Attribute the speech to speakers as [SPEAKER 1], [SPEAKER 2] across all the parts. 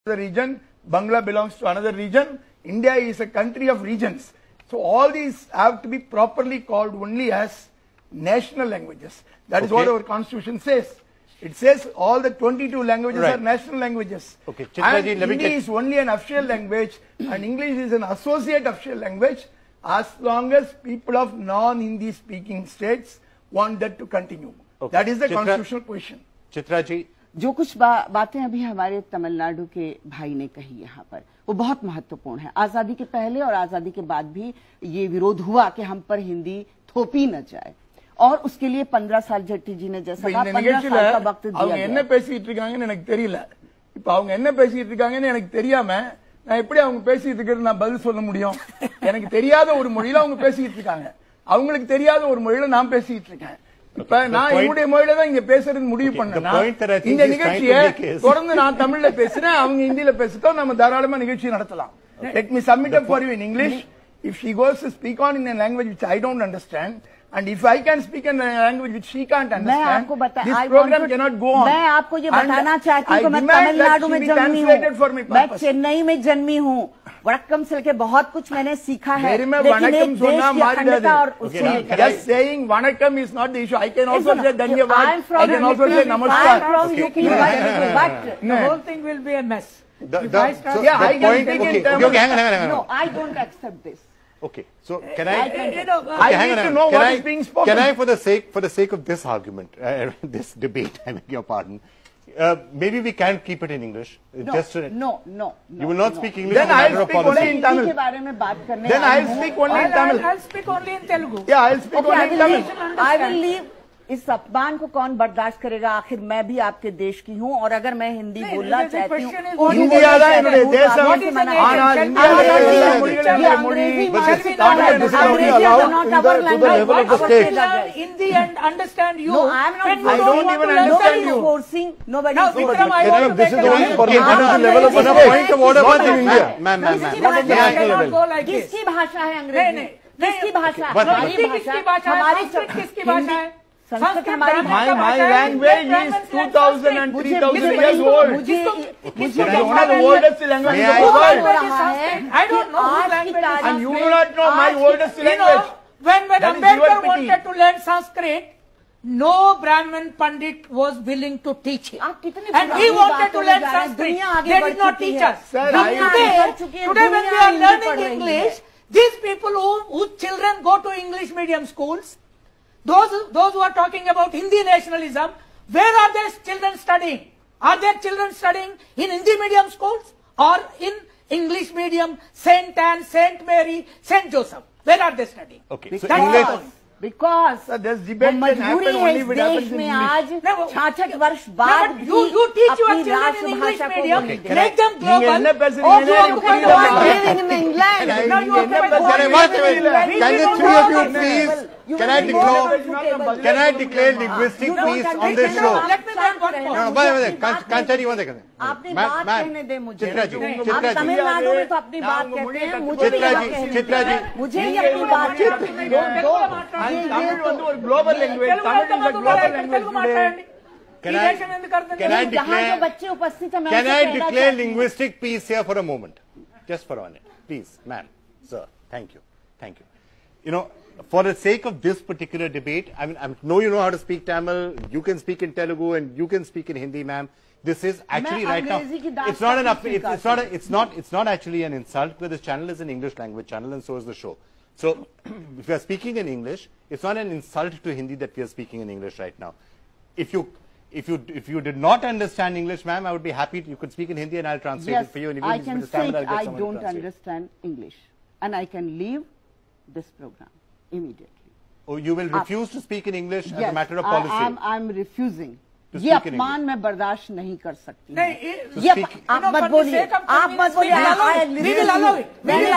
[SPEAKER 1] the region, Bangla belongs to another region, India is a country of regions. So all these have to be properly called only as national languages. That is what our constitution says. It says all the 22 languages are national languages.
[SPEAKER 2] Okay.
[SPEAKER 1] And Hindi is only an official language and English is an associate official language as long as people of non-Hindi speaking states want that to continue. Okay. That is the constitutional position.
[SPEAKER 2] Chitra ji,
[SPEAKER 3] जो कुछ बातें अभी हमारे तमिलनाडु के भाई ने कही यहाँ पर वो बहुत महत्वपूर्ण है। आजादी के पहले और आजादी के बाद भी ये विरोध हुआ कि हम पर हिंदी थोपी न जाए और उसके लिए 15 साल जेट्टी जी ने जैसा कहा 15 साल का वक्त दिया गया।
[SPEAKER 1] என்ன பேசிட்டு இருக்காங்கன்னு எனக்கு தெரியல। இப்ப அவங்க என்ன பேசிட்டு இருக்காங்கன்னு எனக்கு தெரியாம நான் எப்படி அவங்க பேசிட்டு இருக்கிறது நான் பதில் சொல்ல முடியும்? எனக்கு தெரியாத ஒரு மொழியில அவங்க பேசிட்டு இருக்காங்க, அவங்களுக்கு தெரியாத ஒரு மொழியில நான் பேசிட்டு இருக்கேன். இப்ப நான் என்னுடைய மொழியில தான் இங்க பேசுறது முடிவு பண்ணேன்னா இந்த நிகழ்ச்சியை தொடர்ந்து நான் தமிழ்ல பேசுறேன், அவங்க ஹிந்தியில பேசிட்டோம், நம்ம தாராளமா நிகழ்ச்சி நடத்தலாம். Let me submit up for you in English. If she goes to speak on in a language which I don't understand, and if I can speak in a language which she can't understand, this program cannot go on.
[SPEAKER 3] मैं आपको ये बताना चाहती हूँ कि मैं तमिलनाडु में जन्मी हूँ, मैं चेन्नई में जन्मी हूँ, वड़क्कम से लेके बहुत कुछ मैंने सीखा है, लेकिन एक देश की अखंडता और उससे
[SPEAKER 1] just saying vanakkam is not the issue. I can also say dhanyavad, I can also say namaskar.
[SPEAKER 3] But
[SPEAKER 4] the whole thing will be a mess.
[SPEAKER 1] I can speak in Tamil.
[SPEAKER 3] No, I don't accept this.
[SPEAKER 2] Okay, so can I?
[SPEAKER 1] I need to know what is being spoken.
[SPEAKER 2] Can I, for the sake of this argument, this debate, I beg your pardon, maybe we can keep it in English.
[SPEAKER 3] No.
[SPEAKER 2] You will not speak English.
[SPEAKER 1] Then I'll speak only in Tamil. Then I'll speak only in Tamil.
[SPEAKER 4] I'll speak only in Telugu.
[SPEAKER 1] Yeah, I'll speak only in Tamil.
[SPEAKER 3] I will leave. इस अपमान को कौन बर्दाश्त करेगा? आखिर मैं भी आपके देश की हूँ और अगर मैं हिंदी बोलना चाहती हूँ
[SPEAKER 4] Hindi and understand you.
[SPEAKER 3] No, I am not.
[SPEAKER 1] I don't even understand you.
[SPEAKER 3] Forcing nobody.
[SPEAKER 4] Now, Vikram, I want to
[SPEAKER 2] this is
[SPEAKER 4] make
[SPEAKER 2] only for
[SPEAKER 4] a
[SPEAKER 2] level of a point of order was in India. Ma'am.
[SPEAKER 3] किसकी भाषा है अंग्रेजी? किसकी भाषा?
[SPEAKER 4] हमारी किसकी भाषा है?
[SPEAKER 3] संस्कृत हमारी
[SPEAKER 1] My language is 2,000 and 3,000 years old. It is one of the oldest languages in the world.
[SPEAKER 4] I don't know whose language.
[SPEAKER 1] And you do not know my oldest language.
[SPEAKER 4] When Ambedkar wanted to learn Sanskrit, no Brahmin Pandit was willing to teach him. And he wanted to learn Sanskrit. They did not teach us. Today when we are learning English, these people whose children go to English medium schools, those who are talking about Hindi nationalism, where are their children studying? Are their children studying in Hindi medium schools or in English medium, St. Anne, St. Mary, St. Joseph? Where are they studying?
[SPEAKER 2] Okay, so English.
[SPEAKER 3] Because
[SPEAKER 1] मजबूरी
[SPEAKER 3] है इस देश में आज 66 वर्ष बाद
[SPEAKER 4] you teach your children in English medium, make them global.
[SPEAKER 3] living in England.
[SPEAKER 2] Can the three of you please? Can I declare linguistic peace on this show?
[SPEAKER 4] Let me make one point.
[SPEAKER 2] No, Kanchani, one second.
[SPEAKER 3] आपने बात कहने दे मुझे।
[SPEAKER 2] चित्रा जी,
[SPEAKER 3] आप तमिलनाडु में तो अपनी बात कहते हैं, मुझे भी
[SPEAKER 2] चित्रा जी,
[SPEAKER 3] मुझे ही अपनी बात
[SPEAKER 1] global language. Tamil is a global language.
[SPEAKER 2] Can I declare linguistic peace here for a moment? Just for a minute. Please, ma'am, sir. Thank you. You know, for the sake of this particular debate, I know you know how to speak Tamil, you can speak in Telugu and you can speak in Hindi, ma'am. This is actually right now, it's not actually an insult because this channel is an English language channel and so is the show. So, if we are speaking in English, it's not an insult to Hindi that we are speaking in English right now. If you did not understand English, ma'am, I would be happy. You could speak in Hindi and I'll translate it for you. And if
[SPEAKER 3] I
[SPEAKER 2] you
[SPEAKER 3] can say I don't understand English, and I can leave this program immediately.
[SPEAKER 2] Oh, you will refuse to speak in English as a matter of
[SPEAKER 3] policy?
[SPEAKER 2] policy?
[SPEAKER 3] I'm refusing. ये अपमान मैं बर्दाश्त नहीं कर सकती।
[SPEAKER 4] नहीं,
[SPEAKER 3] आप मत बोलिए, आप मत बोलिए।
[SPEAKER 4] We will allow it. We will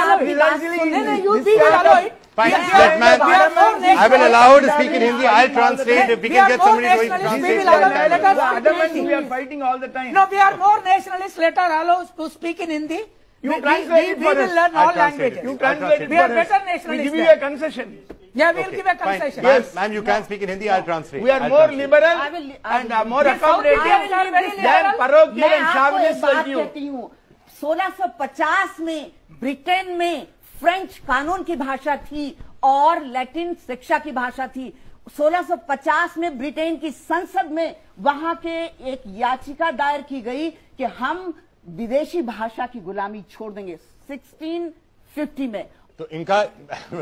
[SPEAKER 4] allow it.
[SPEAKER 2] Fine, I will allow her to speak in Hindi. I'll translate if we can get somebody to translate.
[SPEAKER 1] We are fighting all the time.
[SPEAKER 4] No, we are more nationalists. Let her allow us to speak in Hindi.
[SPEAKER 1] You
[SPEAKER 4] we
[SPEAKER 1] translate it for
[SPEAKER 4] will
[SPEAKER 1] us.
[SPEAKER 4] learn
[SPEAKER 2] I'll
[SPEAKER 4] all
[SPEAKER 2] translate it.
[SPEAKER 4] languages.
[SPEAKER 1] You translate it
[SPEAKER 4] We are
[SPEAKER 1] for us.
[SPEAKER 4] better
[SPEAKER 1] We
[SPEAKER 4] nationalists
[SPEAKER 1] give you
[SPEAKER 4] there.
[SPEAKER 1] a concession.
[SPEAKER 4] Yeah, we will
[SPEAKER 2] Okay,
[SPEAKER 4] give a
[SPEAKER 2] fine.
[SPEAKER 4] concession.
[SPEAKER 2] Ma'am, you can speak in Hindi, I'll translate.
[SPEAKER 1] We are
[SPEAKER 2] I'll
[SPEAKER 1] more
[SPEAKER 2] translate.
[SPEAKER 1] liberal
[SPEAKER 3] I will-
[SPEAKER 1] more
[SPEAKER 4] Yes, South
[SPEAKER 1] accommodating
[SPEAKER 4] Indians are very
[SPEAKER 1] than
[SPEAKER 4] liberal.
[SPEAKER 1] parochial
[SPEAKER 3] मैं
[SPEAKER 1] and
[SPEAKER 3] आपको एक
[SPEAKER 1] chauvinist
[SPEAKER 3] बात
[SPEAKER 1] like you.
[SPEAKER 3] कहती हूँ 1650 में Britain में French कानून की भाषा थी और लैटिन शिक्षा की भाषा थी 1650 में ब्रिटेन की संसद में वहां के एक याचिका दायर की गई कि हम विदेशी भाषा की गुलामी छोड़ देंगे 1650 में
[SPEAKER 2] So, Inka,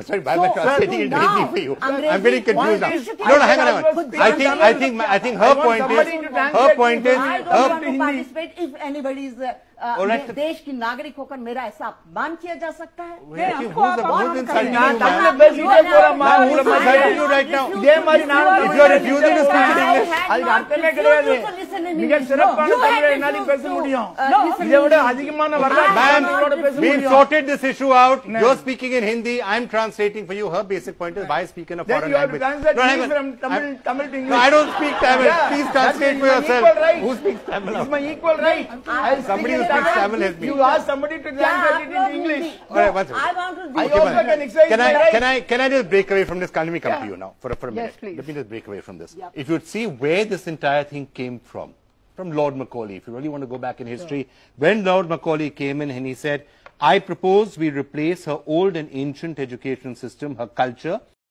[SPEAKER 2] sorry, why am I translating it
[SPEAKER 3] now,
[SPEAKER 2] Hindi for you? I'm
[SPEAKER 3] Angrezi-
[SPEAKER 2] very confused now.
[SPEAKER 3] You should
[SPEAKER 2] No, hang on,
[SPEAKER 3] take
[SPEAKER 2] hang on.
[SPEAKER 3] it.
[SPEAKER 2] I think her point is,
[SPEAKER 1] somebody to translate
[SPEAKER 2] her
[SPEAKER 1] it.
[SPEAKER 2] point is,
[SPEAKER 3] I don't want to participate if anybody is
[SPEAKER 2] All right.
[SPEAKER 3] देश की नागरिक होकर मेरा ऐसा अपमान किया जा सकता है
[SPEAKER 2] Wait,
[SPEAKER 4] हमको
[SPEAKER 2] who's
[SPEAKER 4] आप
[SPEAKER 2] who's insulting
[SPEAKER 1] ना
[SPEAKER 2] you,
[SPEAKER 1] तमिल
[SPEAKER 2] ma'am?
[SPEAKER 1] பேசிட்டே போறோம்
[SPEAKER 2] Ma'am, who am I
[SPEAKER 1] நம்ம
[SPEAKER 2] insulting you right now?
[SPEAKER 1] இதே மாதிரி நானும்
[SPEAKER 2] If you are refusing to speak in English,
[SPEAKER 1] அதுக்கு அர்த்தமே கிடையாது மிக சிறப்பான தமிழை என்னால பேச முடியும் இதை விட அதிகமான வரலாற்று
[SPEAKER 2] Ma'am,
[SPEAKER 1] சான்றுகளோட பேச
[SPEAKER 2] we've
[SPEAKER 1] முடியும்
[SPEAKER 2] sorted this issue out. You're speaking in Hindi. I'm translating for you. Her basic point is why speak in a
[SPEAKER 1] Then
[SPEAKER 2] foreign
[SPEAKER 1] you have to
[SPEAKER 2] language.
[SPEAKER 1] translate
[SPEAKER 2] hang
[SPEAKER 1] me
[SPEAKER 2] on.
[SPEAKER 1] from Tamil to English.
[SPEAKER 2] No, I don't speak Tamil.
[SPEAKER 1] Yeah,
[SPEAKER 2] Please
[SPEAKER 1] that's
[SPEAKER 2] translate for
[SPEAKER 1] my
[SPEAKER 2] yourself.
[SPEAKER 1] equal right.
[SPEAKER 2] Who speaks Tamil?
[SPEAKER 1] It's my equal right. I'll speak
[SPEAKER 2] Somebody
[SPEAKER 1] in
[SPEAKER 2] who speaks Tamil help me.
[SPEAKER 1] You ask somebody to translate it in English.
[SPEAKER 2] All right, one second.
[SPEAKER 3] I want to
[SPEAKER 1] I
[SPEAKER 3] do
[SPEAKER 1] also can exercise
[SPEAKER 2] Can
[SPEAKER 1] my
[SPEAKER 2] I,
[SPEAKER 1] right.
[SPEAKER 2] can I just break away from this? Can we come to
[SPEAKER 1] Yeah.
[SPEAKER 2] you now for a minute?
[SPEAKER 1] Yes, please.
[SPEAKER 2] Let me just break away from this. If you'd see where this entire thing came from Lord Macaulay, if you really want to go back in history, when Lord Macaulay came in and he said, I propose we replace her old and ancient education system, her culture,